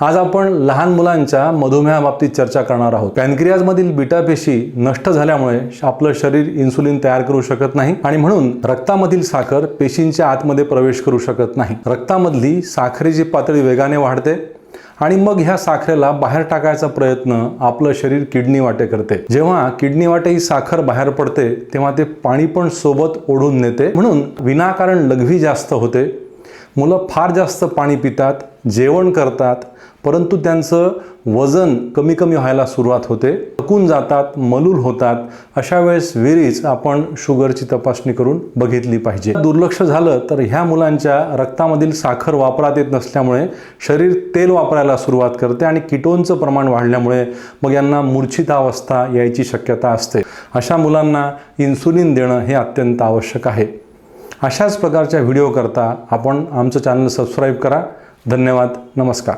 आज आपण लहान मुलांच्या मधुमेहाबाबतीत चर्चा करणार आहोत। पॅनक्रियाजमधील बीटा पेशी नष्ट झाल्यामुळे आपलं शरीर इन्सुलिन तयार करू शकत नाही आणि म्हणून रक्तामधील साखर पेशींच्या आतमध्ये प्रवेश करू शकत नाही। रक्तामधली साखरेची पातळी वेगाने वाढते आणि मग ह्या साखरेला बाहेर टाकायचा प्रयत्न आपलं शरीर किडनी वाटे करते। जेव्हा किडनी वाटे ही साखर बाहेर पडते तेव्हा ते पाणी पण सोबत ओढून नेते, म्हणून विनाकारण लघवी जास्त होते। मुलं फार जास्त पाणी पितात, जेवण करतात, परंतु त्यांचं वजन कमी व्हायला सुरुवात होते, थकून जातात, मलूल होतात। अशा वेळेस वेळीच आपण शुगरची तपासणी करून बघितली पाहिजे। दुर्लक्ष झालं तर ह्या मुलांच्या रक्तामधील साखर वापरात येत नसल्यामुळे शरीर तेल वापरायला सुरुवात करते आणि कीटोनचं प्रमाण वाढल्यामुळे मग यांना मूर्छितावस्था यायची शक्यता असते। अशा मुलांना इन्सुलिन देणं हे अत्यंत आवश्यक आहे। अशाच प्रकारच्या व्हिडिओ करता आपण आमचं चॅनल सबस्क्राईब करा। धन्यवाद, नमस्कार।